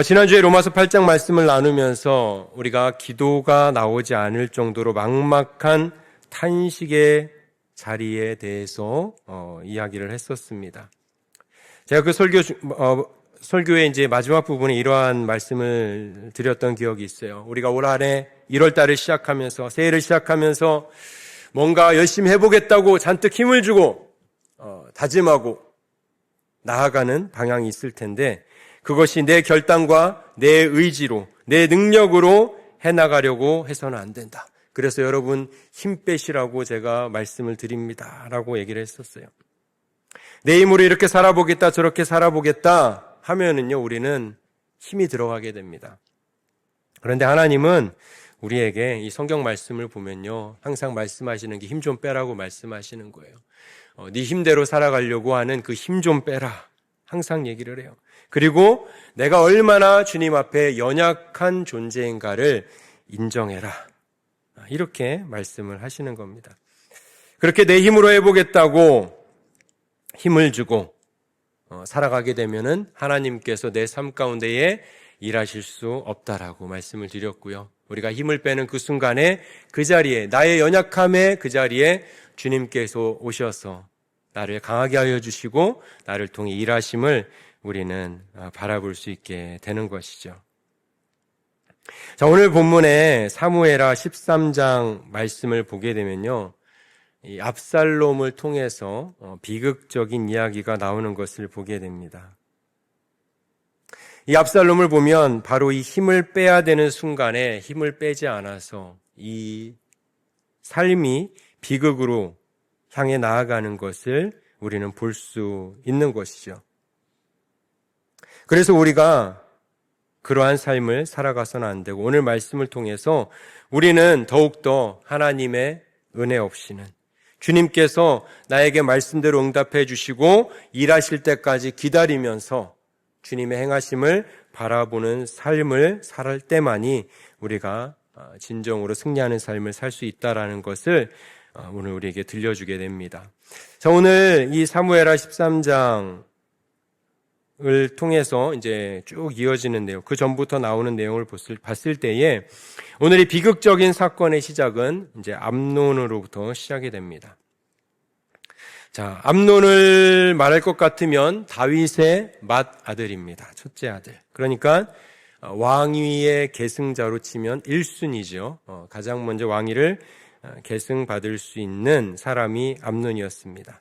지난주에 로마서 8장 말씀을 나누면서 우리가 기도가 나오지 않을 정도로 막막한 탄식의 자리에 대해서 이야기를 했었습니다. 제가 그 설교의 이제 마지막 부분에 이러한 말씀을 드렸던 기억이 있어요. 우리가 올 한해 1월 달을 시작하면서, 새해를 시작하면서 뭔가 열심히 해보겠다고 잔뜩 힘을 주고 다짐하고 나아가는 방향이 있을 텐데, 그것이 내 결단과 내 의지로, 내 능력으로 해나가려고 해서는 안 된다. 그래서 여러분 힘 빼시라고 제가 말씀을 드립니다 라고 얘기를 했었어요. 내 힘으로 이렇게 살아보겠다 저렇게 살아보겠다 하면은요, 우리는 힘이 들어가게 됩니다. 그런데 하나님은 우리에게 이 성경 말씀을 보면요, 항상 말씀하시는 게 힘 좀 빼라고 말씀하시는 거예요. 네 힘대로 살아가려고 하는 그 힘 좀 빼라, 항상 얘기를 해요. 그리고 내가 얼마나 주님 앞에 연약한 존재인가를 인정해라, 이렇게 말씀을 하시는 겁니다. 그렇게 내 힘으로 해보겠다고 힘을 주고 살아가게 되면은 하나님께서 내 삶 가운데에 일하실 수 없다라고 말씀을 드렸고요. 우리가 힘을 빼는 그 순간에 그 자리에, 나의 연약함의 그 자리에 주님께서 오셔서 나를 강하게 하여 주시고 나를 통해 일하심을 우리는 바라볼 수 있게 되는 것이죠. 자, 오늘 본문에 사무엘하 13장 말씀을 보게 되면요, 이 압살롬을 통해서 비극적인 이야기가 나오는 것을 보게 됩니다. 이 압살롬을 보면 바로 이 힘을 빼야 되는 순간에 힘을 빼지 않아서 이 삶이 비극으로 향해 나아가는 것을 우리는 볼 수 있는 것이죠. 그래서 우리가 그러한 삶을 살아가서는 안 되고, 오늘 말씀을 통해서 우리는 더욱더 하나님의 은혜 없이는, 주님께서 나에게 말씀대로 응답해 주시고 일하실 때까지 기다리면서 주님의 행하심을 바라보는 삶을 살 때만이 우리가 진정으로 승리하는 삶을 살 수 있다라는 것을 오늘 우리에게 들려주게 됩니다. 자, 오늘 이 사무엘하 13장을 통해서 이제 쭉 이어지는 내용, 그 전부터 나오는 내용을 봤을 때에 오늘 이 비극적인 사건의 시작은 이제 암논으로부터 시작이 됩니다. 자, 암논을 말할 것 같으면 다윗의 맏아들입니다. 첫째 아들. 그러니까 왕위의 계승자로 치면 1순위죠. 가장 먼저 왕위를 계승받을 수 있는 사람이 암논이었습니다.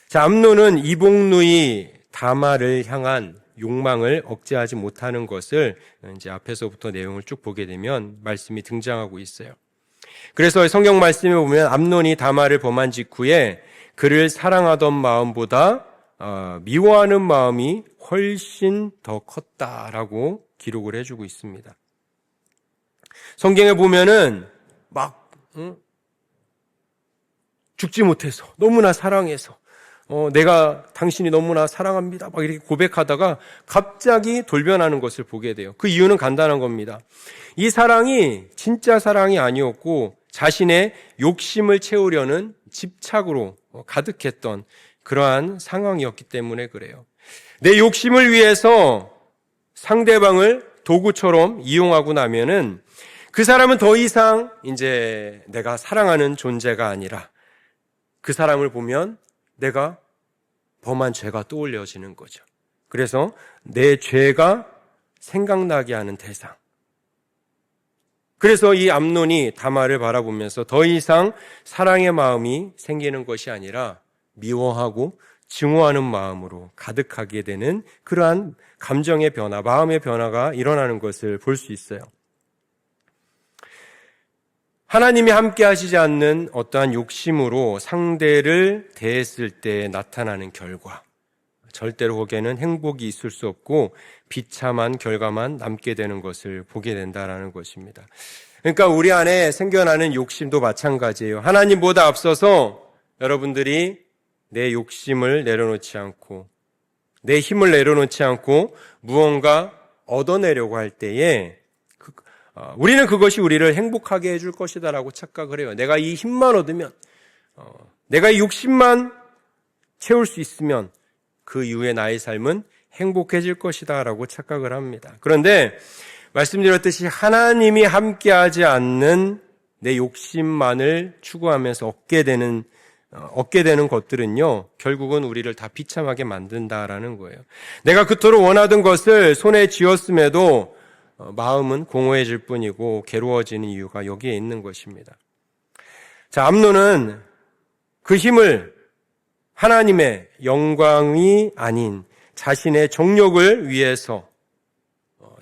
자, 암논은 이복누이 다말을 향한 욕망을 억제하지 못하는 것을 이제 앞에서부터 내용을 쭉 보게 되면 말씀이 등장하고 있어요. 그래서 성경 말씀에 보면 암논이 다말을 범한 직후에 그를 사랑하던 마음보다 미워하는 마음이 훨씬 더 컸다라고 기록을 해주고 있습니다. 성경에 보면은 막 죽지 못해서 너무나 사랑해서 내가 당신이 너무나 사랑합니다 막 이렇게 고백하다가 갑자기 돌변하는 것을 보게 돼요. 그 이유는 간단한 겁니다. 이 사랑이 진짜 사랑이 아니었고 자신의 욕심을 채우려는 집착으로 가득했던 그러한 상황이었기 때문에 그래요. 내 욕심을 위해서 상대방을 도구처럼 이용하고 나면은 그 사람은 더 이상 이제 내가 사랑하는 존재가 아니라 그 사람을 보면 내가 범한 죄가 떠올려지는 거죠. 그래서 내 죄가 생각나게 하는 대상. 그래서 이 암논이 다말을 바라보면서 더 이상 사랑의 마음이 생기는 것이 아니라 미워하고 증오하는 마음으로 가득하게 되는 그러한 감정의 변화, 마음의 변화가 일어나는 것을 볼 수 있어요. 하나님이 함께 하시지 않는 어떠한 욕심으로 상대를 대했을 때 나타나는 결과, 절대로 거기에는 행복이 있을 수 없고 비참한 결과만 남게 되는 것을 보게 된다는 것입니다. 그러니까 우리 안에 생겨나는 욕심도 마찬가지예요. 하나님보다 앞서서 여러분들이 내 욕심을 내려놓지 않고 내 힘을 내려놓지 않고 무언가 얻어내려고 할 때에 우리는 그것이 우리를 행복하게 해줄 것이다라고 착각을 해요. 내가 이 힘만 얻으면, 내가 이 욕심만 채울 수 있으면 그 이후에 나의 삶은 행복해질 것이다 라고 착각을 합니다. 그런데 말씀드렸듯이 하나님이 함께하지 않는 내 욕심만을 추구하면서 얻게 되는 것들은요, 결국은 우리를 다 비참하게 만든다라는 거예요. 내가 그토록 원하던 것을 손에 쥐었음에도 마음은 공허해질 뿐이고 괴로워지는 이유가 여기에 있는 것입니다. 자, 암논은 그 힘을 하나님의 영광이 아닌 자신의 정욕을 위해서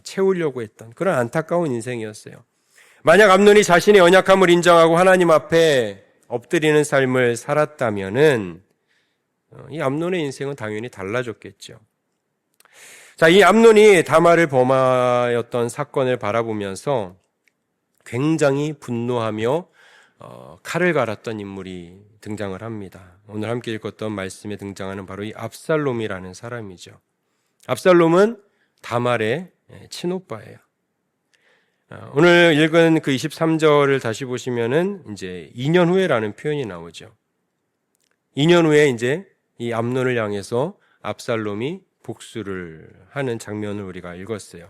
채우려고 했던 그런 안타까운 인생이었어요. 만약 암논이 자신의 연약함을 인정하고 하나님 앞에 엎드리는 삶을 살았다면은 이 암논의 인생은 당연히 달라졌겠죠. 자, 이 암논이 다말을 범하였던 사건을 바라보면서 굉장히 분노하며 칼을 갈았던 인물이 등장을 합니다. 오늘 함께 읽었던 말씀에 등장하는 바로 이 압살롬이라는 사람이죠. 압살롬은 다말의 친오빠예요. 오늘 읽은 그 23절을 다시 보시면은 이제 2년 후에라는 표현이 나오죠. 2년 후에 이제 이 암논을 향해서 압살롬이 복수를 하는 장면을 우리가 읽었어요.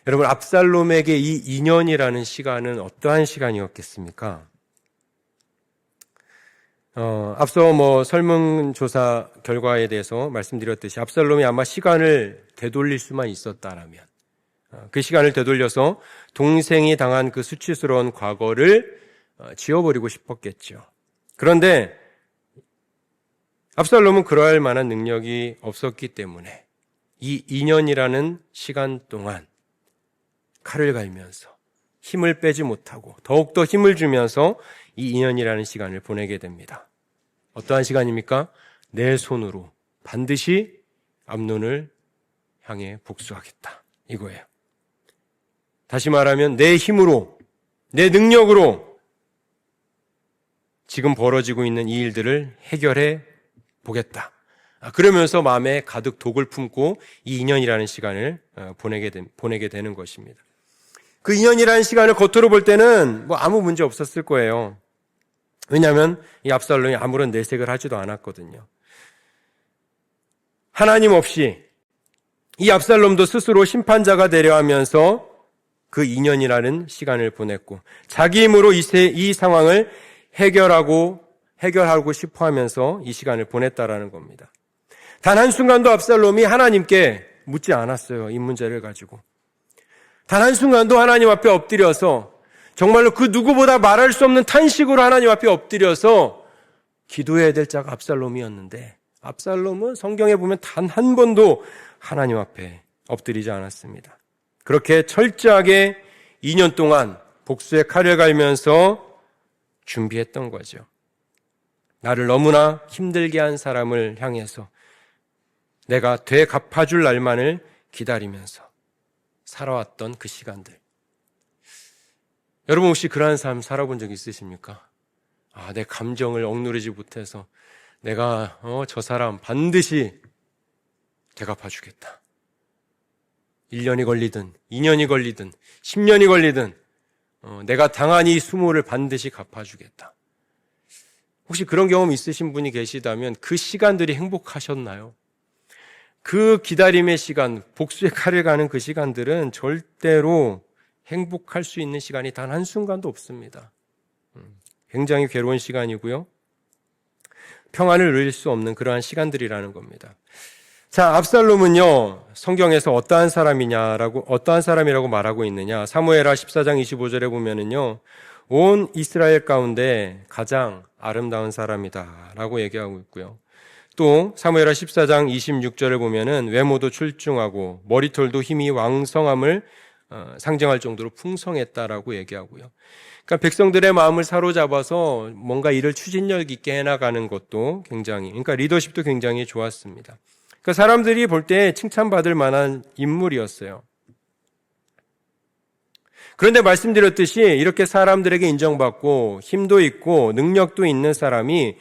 여러분, 압살롬에게 이 2년이라는 시간은 어떠한 시간이었겠습니까? 앞서 설문조사 결과에 대해서 말씀드렸듯이 압살롬이 아마 시간을 되돌릴 수만 있었다라면 그 시간을 되돌려서 동생이 당한 그 수치스러운 과거를 지워버리고 싶었겠죠. 그런데 압살롬은 그러할 만한 능력이 없었기 때문에 이 2년이라는 시간 동안 칼을 갈면서 힘을 빼지 못하고 더욱더 힘을 주면서 이 2년이라는 시간을 보내게 됩니다. 어떠한 시간입니까? 내 손으로 반드시 암논을 향해 복수하겠다, 이거예요. 다시 말하면 내 힘으로, 내 능력으로 지금 벌어지고 있는 이 일들을 해결해 보겠다. 그러면서 마음에 가득 독을 품고 이 2년이라는 시간을 보내게 되는 것입니다. 그 2년이라는 시간을 겉으로 볼 때는 아무 문제 없었을 거예요. 왜냐하면 이 압살롬이 아무런 내색을 하지도 않았거든요. 하나님 없이 이 압살롬도 스스로 심판자가 되려 하면서 그 2년이라는 시간을 보냈고 자기 힘으로 이 상황을 해결하고 싶어 하면서 이 시간을 보냈다라는 겁니다. 단 한순간도 압살롬이 하나님께 묻지 않았어요. 이 문제를 가지고. 단 한순간도 하나님 앞에 엎드려서 정말로 그 누구보다 말할 수 없는 탄식으로 하나님 앞에 엎드려서 기도해야 될 자가 압살롬이었는데 압살롬은 성경에 보면 단 한 번도 하나님 앞에 엎드리지 않았습니다. 그렇게 철저하게 2년 동안 복수의 칼을 갈면서 준비했던 거죠. 나를 너무나 힘들게 한 사람을 향해서 내가 되갚아줄 날만을 기다리면서 살아왔던 그 시간들. 여러분 혹시 그러한 삶 살아본 적 있으십니까? 내 감정을 억누르지 못해서 내가 저 사람 반드시 되갚아주겠다. 1년이 걸리든 2년이 걸리든 10년이 걸리든 내가 당한 이 수모를 반드시 갚아주겠다. 혹시 그런 경험 있으신 분이 계시다면 그 시간들이 행복하셨나요? 그 기다림의 시간, 복수의 칼을 가는 그 시간들은 절대로 행복할 수 있는 시간이 단 한순간도 없습니다. 굉장히 괴로운 시간이고요. 평안을 누릴 수 없는 그러한 시간들이라는 겁니다. 자, 압살롬은요, 성경에서 어떠한 사람이라고 말하고 있느냐. 사무엘하 14장 25절에 보면은요, 온 이스라엘 가운데 가장 아름다운 사람이다라고 얘기하고 있고요. 또 사무엘하 14장 26절을 보면은 외모도 출중하고 머리털도 힘이 왕성함을 상징할 정도로 풍성했다라고 얘기하고요. 그러니까 백성들의 마음을 사로잡아서 뭔가 일을 추진력 있게 해나가는 것도 그러니까 리더십도 굉장히 좋았습니다. 그러니까 사람들이 볼 때 칭찬받을 만한 인물이었어요. 그런데 말씀드렸듯이 이렇게 사람들에게 인정받고 힘도 있고 능력도 있는 사람이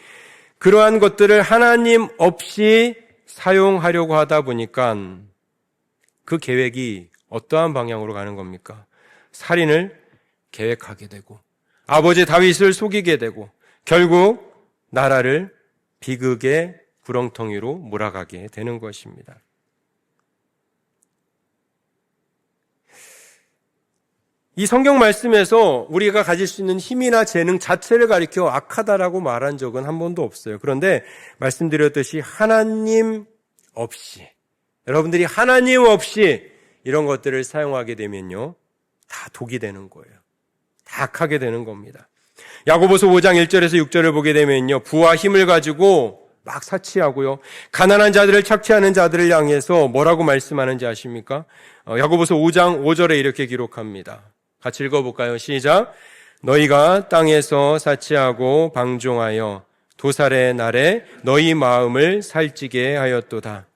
그러한 것들을 하나님 없이 사용하려고 하다 보니까 그 계획이 어떠한 방향으로 가는 겁니까? 살인을 계획하게 되고 아버지 다윗을 속이게 되고 결국 나라를 비극의 구렁텅이로 몰아가게 되는 것입니다. 이 성경 말씀에서 우리가 가질 수 있는 힘이나 재능 자체를 가리켜 악하다라고 말한 적은 한 번도 없어요. 그런데 말씀드렸듯이 하나님 없이, 여러분들이 하나님 없이 이런 것들을 사용하게 되면요, 다 독이 되는 거예요. 다 악하게 되는 겁니다. 야고보서 5장 1절에서 6절을 보게 되면요, 부와 힘을 가지고 막 사치하고요, 가난한 자들을 착취하는 자들을 향해서 뭐라고 말씀하는지 아십니까? 야고보서 5장 5절에 이렇게 기록합니다. 같이 읽어볼까요? 시작. 너희가 땅에서 사치하고 방종하여 도살의 날에 너희 마음을 살찌게 하였도다.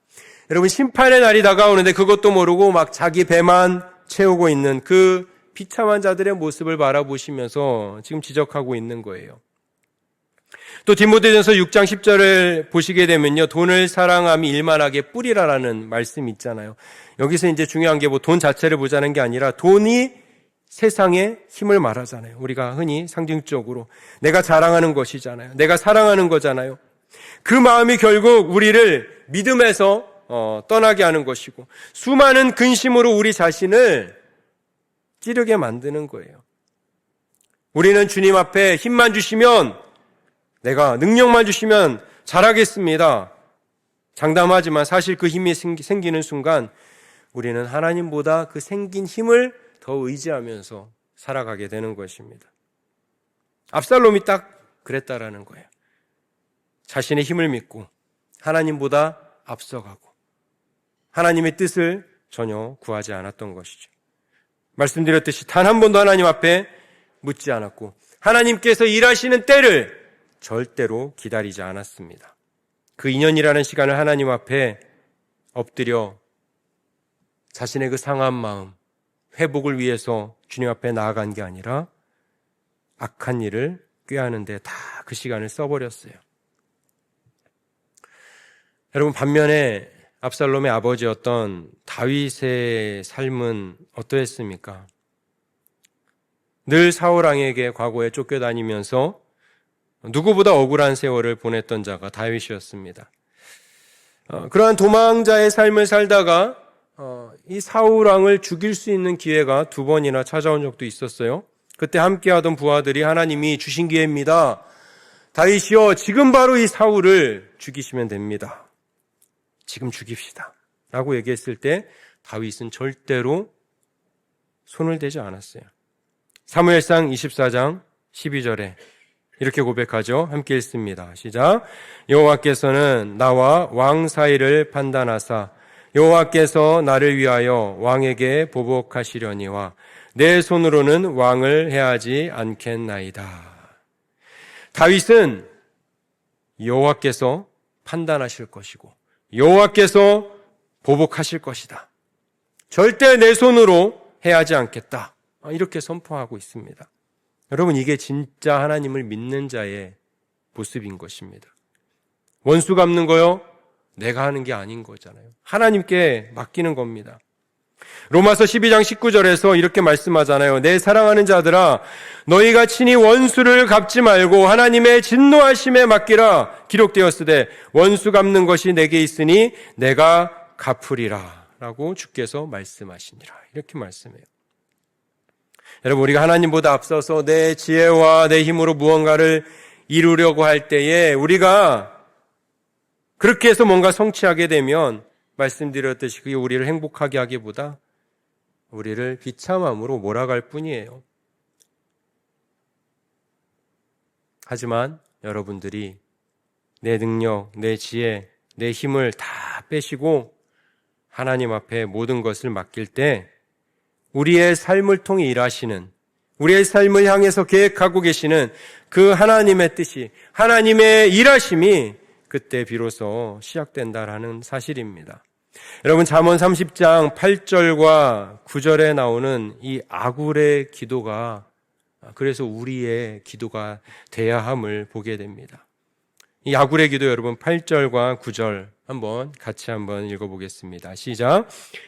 여러분, 심판의 날이 다가오는데 그것도 모르고 막 자기 배만 채우고 있는 그 비참한 자들의 모습을 바라보시면서 지금 지적하고 있는 거예요. 또 디모데전서 6장 10절을 보시게 되면요, 돈을 사랑함이 일만하게 뿌리라라는 말씀이 있잖아요. 여기서 이제 중요한 게 뭐 돈 자체를 보자는 게 아니라 돈이 세상의 힘을 말하잖아요. 우리가 흔히 상징적으로 내가 자랑하는 것이잖아요. 내가 사랑하는 거잖아요. 그 마음이 결국 우리를 믿음에서 떠나게 하는 것이고, 수많은 근심으로 우리 자신을 찌르게 만드는 거예요. 우리는 주님 앞에 힘만 주시면, 내가 능력만 주시면 잘하겠습니다. 장담하지만 사실 그 힘이 생기는 순간 우리는 하나님보다 그 생긴 힘을 더 의지하면서 살아가게 되는 것입니다. 압살롬이 딱 그랬다라는 거예요. 자신의 힘을 믿고 하나님보다 앞서가고 하나님의 뜻을 전혀 구하지 않았던 것이죠. 말씀드렸듯이 단 한 번도 하나님 앞에 묻지 않았고, 하나님께서 일하시는 때를 절대로 기다리지 않았습니다. 그 2년이라는 시간을 하나님 앞에 엎드려 자신의 그 상한 마음, 회복을 위해서 주님 앞에 나아간 게 아니라 악한 일을 꾀하는데 다 그 시간을 써버렸어요. 여러분, 반면에 압살롬의 아버지였던 다윗의 삶은 어떠했습니까? 늘 사울 왕에게 과거에 쫓겨다니면서 누구보다 억울한 세월을 보냈던 자가 다윗이었습니다. 그러한 도망자의 삶을 살다가 이 사울 왕을 죽일 수 있는 기회가 2번이나 찾아온 적도 있었어요. 그때 함께하던 부하들이 하나님이 주신 기회입니다. 다윗이여, 지금 바로 이 사울을 죽이시면 됩니다. 지금 죽입시다. 라고 얘기했을 때 다윗은 절대로 손을 대지 않았어요. 사무엘상 24장 12절에 이렇게 고백하죠. 함께 읽습니다. 시작. 여호와께서는 나와 왕 사이를 판단하사 여호와께서 나를 위하여 왕에게 보복하시려니와 내 손으로는 왕을 해하지 않겠나이다. 다윗은 여호와께서 판단하실 것이고 여호와께서 보복하실 것이다. 절대 내 손으로 해하지 않겠다. 이렇게 선포하고 있습니다. 여러분, 이게 진짜 하나님을 믿는 자의 모습인 것입니다. 원수 갚는 거요? 내가 하는 게 아닌 거잖아요. 하나님께 맡기는 겁니다. 로마서 12장 19절에서 이렇게 말씀하잖아요. 내 사랑하는 자들아, 너희가 친히 원수를 갚지 말고 하나님의 진노하심에 맡기라. 기록되었으되 원수 갚는 것이 내게 있으니 내가 갚으리라 라고 주께서 말씀하시니라. 이렇게 말씀해요. 여러분, 우리가 하나님보다 앞서서 내 지혜와 내 힘으로 무언가를 이루려고 할 때에 우리가 그렇게 해서 뭔가 성취하게 되면 말씀드렸듯이 그게 우리를 행복하게 하기보다 우리를 비참함으로 몰아갈 뿐이에요. 하지만 여러분들이 내 능력, 내 지혜, 내 힘을 다 빼시고 하나님 앞에 모든 것을 맡길 때 우리의 삶을 통해 일하시는, 우리의 삶을 향해서 계획하고 계시는 그 하나님의 뜻이, 하나님의 일하심이 그때 비로소 시작된다라는 사실입니다. 여러분, 잠언 30장 8절과 9절에 나오는 이 아굴의 기도가 그래서 우리의 기도가 돼야 함을 보게 됩니다. 이 아굴의 기도, 여러분 8절과 9절 같이 한번 읽어보겠습니다. 시작.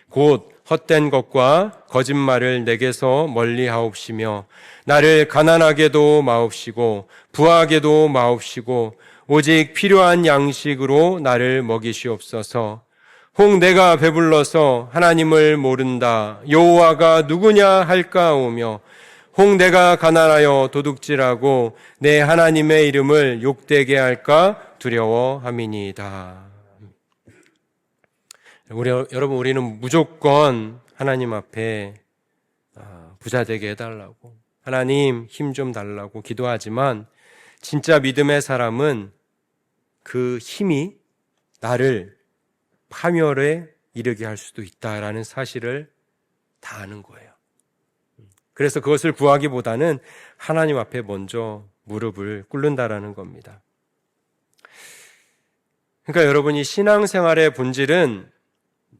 곧 헛된 것과 거짓말을 내게서 멀리 하옵시며 나를 가난하게도 마옵시고 부하게도 마옵시고 오직 필요한 양식으로 나를 먹이시옵소서. 혹 내가 배불러서 하나님을 모른다. 여호와가 누구냐 할까오며 혹 내가 가난하여 도둑질하고 내 하나님의 이름을 욕되게 할까 두려워함이니이다. 여러분, 우리는 무조건 하나님 앞에 부자 되게 해달라고, 하나님 힘 좀 달라고 기도하지만 진짜 믿음의 사람은 그 힘이 나를 파멸에 이르게 할 수도 있다라는 사실을 다 아는 거예요. 그래서 그것을 구하기보다는 하나님 앞에 먼저 무릎을 꿇는다라는 겁니다. 그러니까 여러분이 신앙생활의 본질은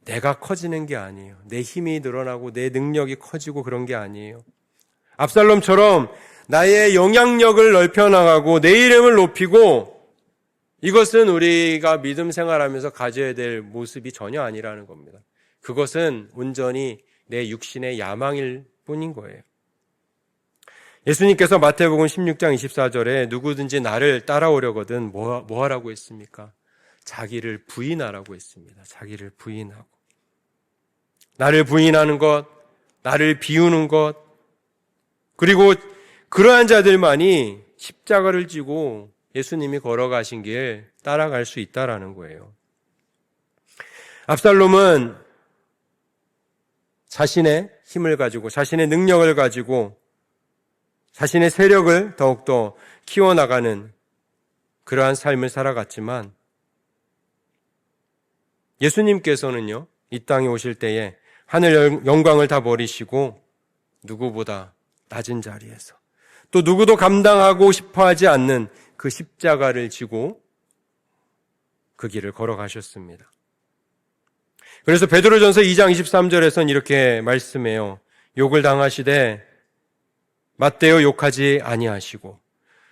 내가 커지는 게 아니에요. 내 힘이 늘어나고 내 능력이 커지고 그런 게 아니에요. 압살롬처럼 나의 영향력을 넓혀나가고 내 이름을 높이고, 이것은 우리가 믿음 생활하면서 가져야 될 모습이 전혀 아니라는 겁니다. 그것은 온전히 내 육신의 야망일 뿐인 거예요. 예수님께서 마태복음 16장 24절에 누구든지 나를 따라오려거든 뭐 하라고 했습니까? 자기를 부인하라고 했습니다. 자기를 부인하고. 나를 부인하는 것, 나를 비우는 것, 그리고 그러한 자들만이 십자가를 지고 예수님이 걸어가신 길 따라갈 수 있다라는 거예요. 압살롬은 자신의 힘을 가지고, 자신의 능력을 가지고 자신의 세력을 더욱더 키워나가는 그러한 삶을 살아갔지만, 예수님께서는요, 이 땅에 오실 때에 하늘 영광을 다 버리시고 누구보다 낮은 자리에서, 또 누구도 감당하고 싶어하지 않는 그 십자가를 지고 그 길을 걸어가셨습니다. 그래서 베드로전서 2장 23절에서는 이렇게 말씀해요. 욕을 당하시되 맞대어 욕하지 아니하시고,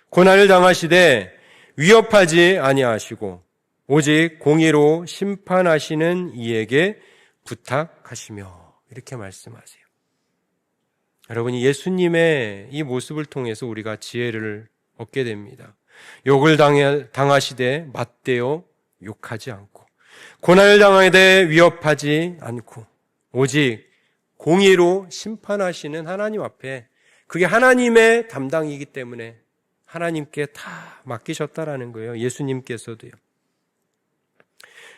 고난을 당하시되 위협하지 아니하시고, 오직 공의로 심판하시는 이에게 부탁하시며, 이렇게 말씀하세요. 여러분이 예수님의 이 모습을 통해서 우리가 지혜를 얻게 됩니다. 욕을 당하시되 맞대어 욕하지 않고, 고난을 당하되 위협하지 않고, 오직 공의로 심판하시는 하나님 앞에, 그게 하나님의 담당이기 때문에 하나님께 다 맡기셨다라는 거예요. 예수님께서도요.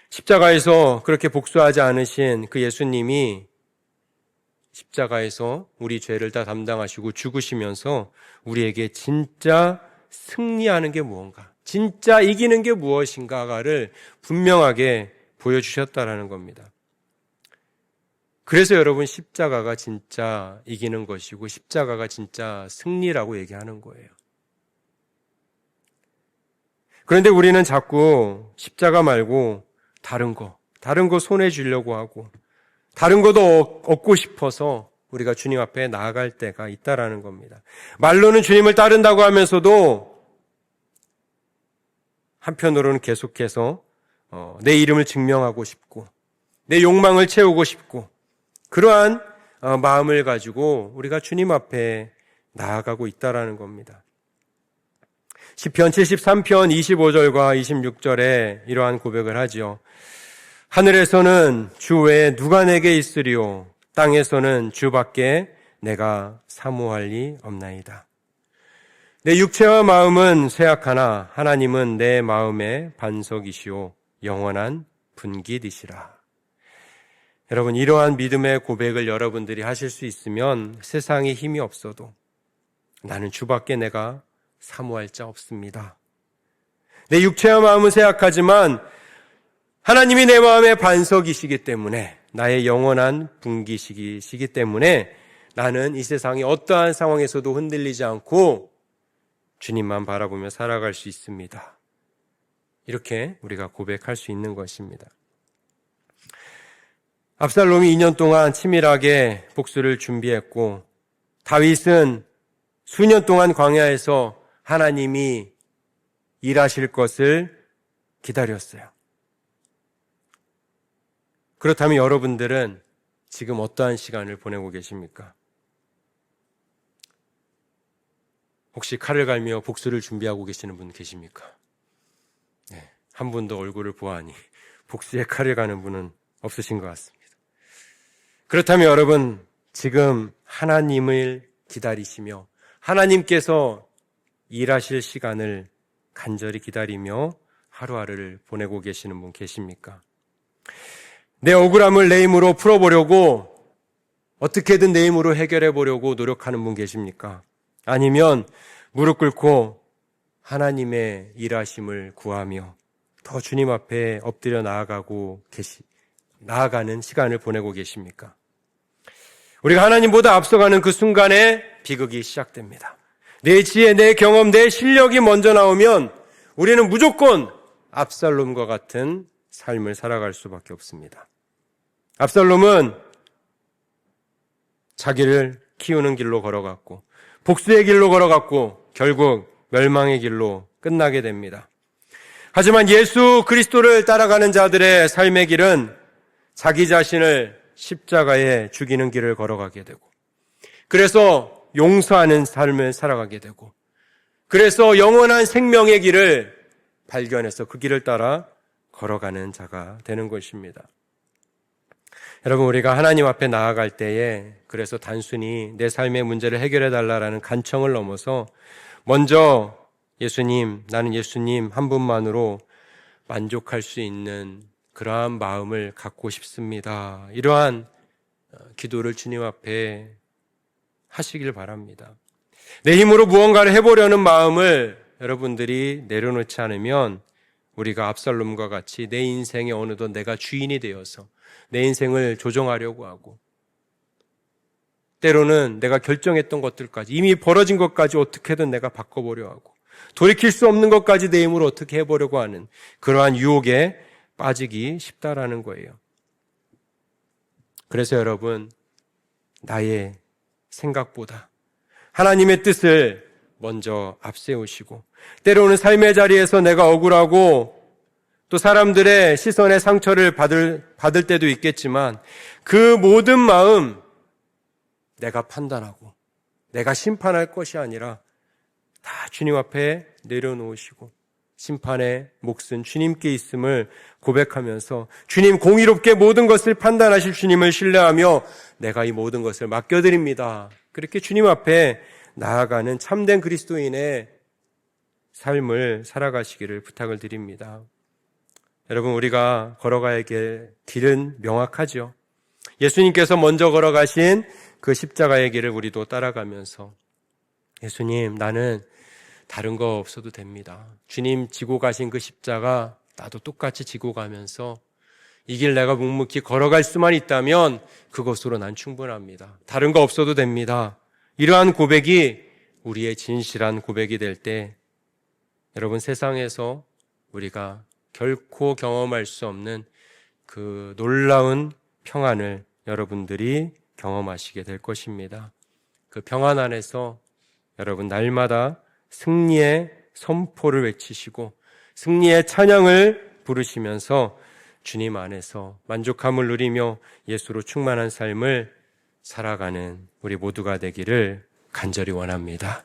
십자가에서 그렇게 복수하지 않으신 그 예수님이 십자가에서 우리 죄를 다 담당하시고 죽으시면서 우리에게 진짜 승리하는 게 무언가, 진짜 이기는 게 무엇인가를 분명하게 보여주셨다라는 겁니다. 그래서 여러분, 십자가가 진짜 이기는 것이고 십자가가 진짜 승리라고 얘기하는 거예요. 그런데 우리는 자꾸 십자가 말고 다른 거 손에 쥐려고 하고, 다른 것도 얻고 싶어서 우리가 주님 앞에 나아갈 때가 있다라는 겁니다. 말로는 주님을 따른다고 하면서도 한편으로는 계속해서 내 이름을 증명하고 싶고, 내 욕망을 채우고 싶고, 그러한 마음을 가지고 우리가 주님 앞에 나아가고 있다라는 겁니다. 시편 73편 25절과 26절에 이러한 고백을 하지요. 하늘에서는 주 외에 누가 내게 있으리요, 땅에서는 주밖에 내가 사모할 리 없나이다. 내 육체와 마음은 쇠약하나 하나님은 내 마음의 반석이시오 영원한 분깃이시라. 여러분, 이러한 믿음의 고백을 여러분들이 하실 수 있으면 세상에 힘이 없어도 나는 주밖에 내가 사모할 자 없습니다. 내 육체와 마음은 쇠약하지만 하나님이 내 마음의 반석이시기 때문에, 나의 영원한 분깃이시기 때문에 나는 이 세상의 어떠한 상황에서도 흔들리지 않고 주님만 바라보며 살아갈 수 있습니다. 이렇게 우리가 고백할 수 있는 것입니다. 압살롬이 2년 동안 치밀하게 복수를 준비했고, 다윗은 수년 동안 광야에서 하나님이 일하실 것을 기다렸어요. 그렇다면 여러분들은 지금 어떠한 시간을 보내고 계십니까? 혹시 칼을 갈며 복수를 준비하고 계시는 분 계십니까? 네, 한 분도 얼굴을 보아하니 복수의 칼을 가는 분은 없으신 것 같습니다. 그렇다면 여러분, 지금 하나님을 기다리시며 하나님께서 일하실 시간을 간절히 기다리며 하루하루를 보내고 계시는 분 계십니까? 내 억울함을 내 힘으로 풀어보려고 어떻게든 내 힘으로 해결해 보려고 노력하는 분 계십니까? 아니면 무릎 꿇고 하나님의 일하심을 구하며 더 주님 앞에 엎드려 나아가는 시간을 보내고 계십니까? 우리가 하나님보다 앞서가는 그 순간에 비극이 시작됩니다. 내 지혜, 내 경험, 내 실력이 먼저 나오면 우리는 무조건 압살롬과 같은 삶을 살아갈 수밖에 없습니다. 압살롬은 자기를 키우는 길로 걸어갔고 복수의 길로 걸어갔고 결국 멸망의 길로 끝나게 됩니다. 하지만 예수 그리스도를 따라가는 자들의 삶의 길은 자기 자신을 십자가에 죽이는 길을 걸어가게 되고, 그래서 용서하는 삶을 살아가게 되고, 그래서 영원한 생명의 길을 발견해서 그 길을 따라 걸어가는 자가 되는 것입니다. 여러분, 우리가 하나님 앞에 나아갈 때에 그래서 단순히 내 삶의 문제를 해결해 달라라는 간청을 넘어서 먼저 예수님, 나는 예수님 한 분만으로 만족할 수 있는 그러한 마음을 갖고 싶습니다. 이러한 기도를 주님 앞에 하시길 바랍니다. 내 힘으로 무언가를 해보려는 마음을 여러분들이 내려놓지 않으면 우리가 압살롬과 같이 내 인생에 어느덧 내가 주인이 되어서 내 인생을 조종하려고 하고, 때로는 내가 결정했던 것들까지, 이미 벌어진 것까지 어떻게든 내가 바꿔보려 하고, 돌이킬 수 없는 것까지 내 힘으로 어떻게 해보려고 하는 그러한 유혹에 빠지기 쉽다라는 거예요. 그래서 여러분, 나의 생각보다 하나님의 뜻을 먼저 앞세우시고, 때로는 삶의 자리에서 내가 억울하고 또 사람들의 시선의 상처를 받을 때도 있겠지만 그 모든 마음 내가 판단하고 내가 심판할 것이 아니라 다 주님 앞에 내려놓으시고 심판의 몫은 주님께 있음을 고백하면서 주님 공의롭게 모든 것을 판단하실 주님을 신뢰하며 내가 이 모든 것을 맡겨드립니다. 그렇게 주님 앞에 나아가는 참된 그리스도인의 삶을 살아가시기를 부탁을 드립니다. 여러분, 우리가 걸어가야 할 길은 명확하죠. 예수님께서 먼저 걸어가신 그 십자가의 길을 우리도 따라가면서 예수님, 나는 다른 거 없어도 됩니다. 주님 지고 가신 그 십자가 나도 똑같이 지고 가면서 이 길 내가 묵묵히 걸어갈 수만 있다면 그것으로 난 충분합니다. 다른 거 없어도 됩니다. 이러한 고백이 우리의 진실한 고백이 될 때 여러분, 세상에서 우리가 결코 경험할 수 없는 그 놀라운 평안을 여러분들이 경험하시게 될 것입니다. 그 평안 안에서 여러분 날마다 승리의 선포를 외치시고 승리의 찬양을 부르시면서 주님 안에서 만족함을 누리며 예수로 충만한 삶을 살아가는 우리 모두가 되기를 간절히 원합니다.